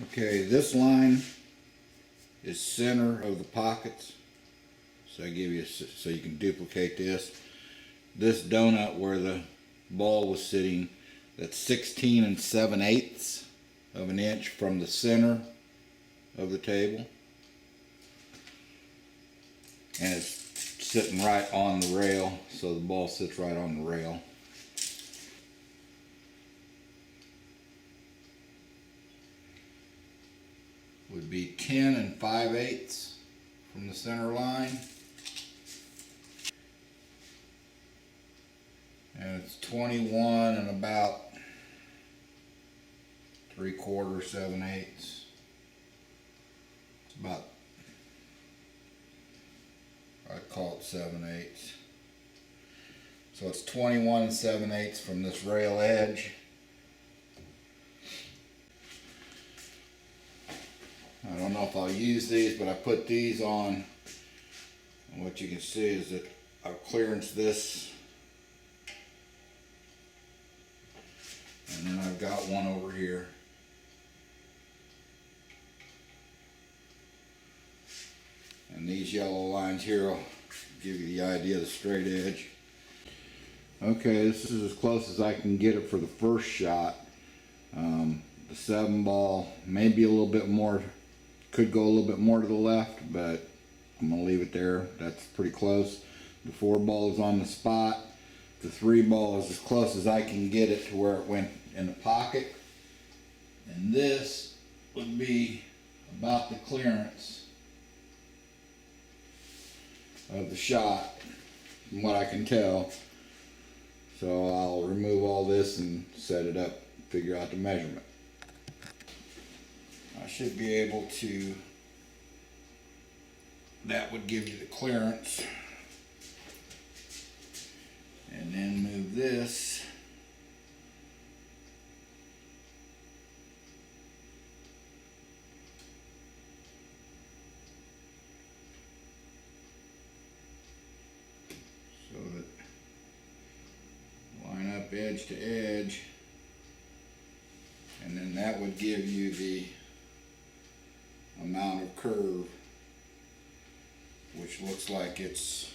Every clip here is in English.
Okay, this line is center of the pockets. So I give you, so you can duplicate this. This donut where the ball was sitting, that's 16 7/8 of an inch from the center of the table. And it's sitting right on the rail, so the ball sits right on the rail. Would be 10 5/8 from the center line. And it's 21 and about 3/4 7/8. It's about, I'd call it 7/8. So it's 21 7/8 from this rail edge. I don't know if I'll use these, but I put these on, and what you can see is that I've clearanced this, and then I've got one over here. And these yellow lines here will give you the idea of the straight edge. Okay, this is as close as I can get it for the first shot. The 7 ball, maybe a little bit more, could go a little bit more to the left, but I'm going to leave it there. That's pretty close. The 4 ball is on the spot. The 3 ball is as close as I can get it to where it went in the pocket. And this would be about the clearance of the shot, from what I can tell. So I'll remove all this and set it up, figure out the measurement. I should be able to, that would give you the clearance. And then move this. So that line up edge to edge. And then that would give you the amount of curve, which looks like it's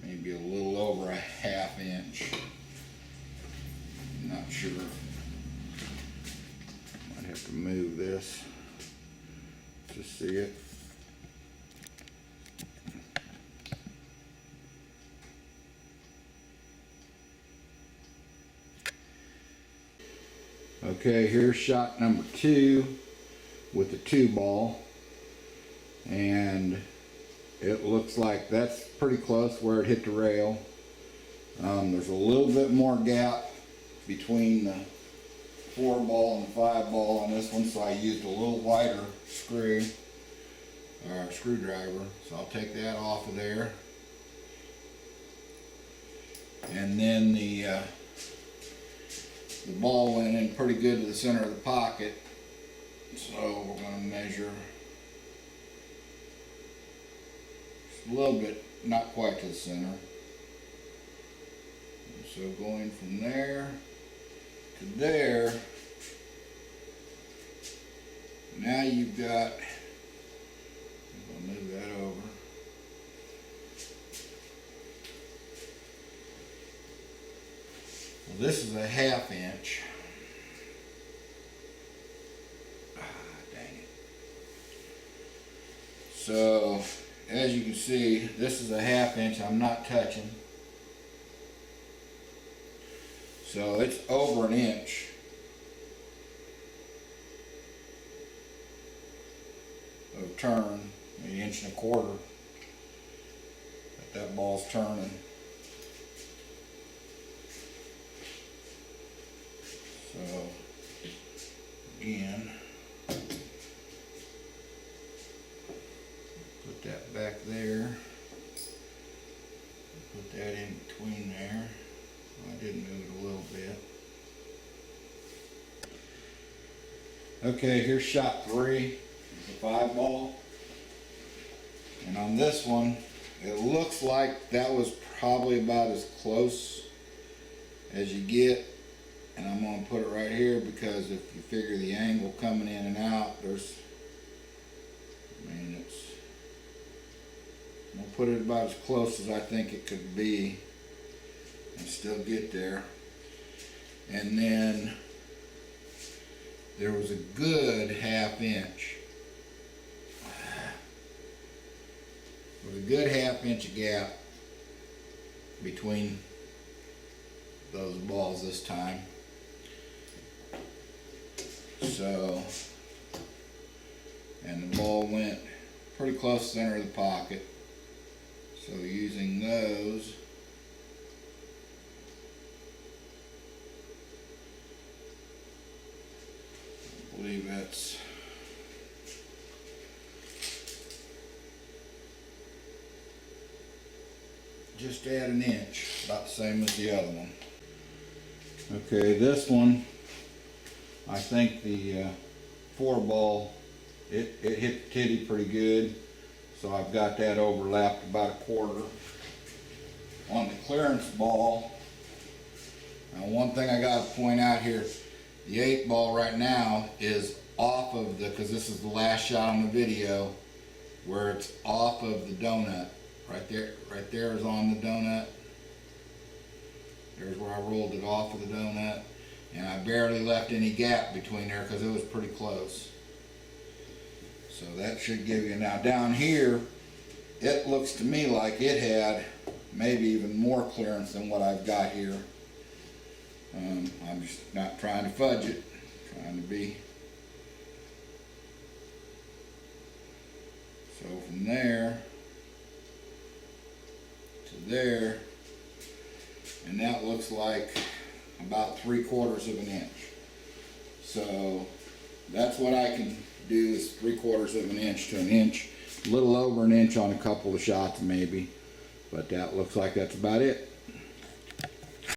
maybe a little over a 1/2 inch. I'm not sure. Might have to move this to see it. Okay, here's shot number 2 with the 2 ball, and it looks like that's pretty close where it hit the rail. There's a little bit more gap between the 4 ball and the 5 ball on this one, so I used a little wider screwdriver. So I'll take that off of there. And then the ball went in pretty good to the center of the pocket. So we're going to measure just a little bit, not quite to the center. And so going from there to there, now you've got, I'll move that over. Well, this is a 1/2 inch. So, as you can see, this is a 1/2 inch I'm not touching. So it's over an inch. Of turn, maybe 1.25 inches. That ball's turning. So, again, put that back there, put that in between there. I did move it a little bit. Okay, here's shot 3, the 5 ball. And on this one, it looks like that was probably about as close as you get. And I'm gonna put it right here because if you figure the angle coming in and out, it's, I'm gonna put it about as close as I think it could be and still get there. And then there was a good ½ inch. There was a good ½ inch gap between those balls this time. So, and the ball went pretty close to the center of the pocket. So using those, I believe that's just add an inch, about the same as the other one. Okay, this one, I think the 4 ball, it hit the titty pretty good, so I've got that overlapped about 1/4. On the clearance ball, now one thing I got to point out here, the 8 ball right now is off of the, because this is the last shot on the video, where it's off of the donut. Right there is on the donut. There's where I rolled it off of the donut. And I barely left any gap between there because it was pretty close. So that should give you, now down here, it looks to me like it had maybe even more clearance than what I've got here. I'm just not trying to fudge it, trying to be. So from there to there, and that looks like about 3/4 of an inch. So that's what I can do, is 3/4 of an inch to an inch, a little over an inch on a couple of shots maybe, but that looks like that's about it.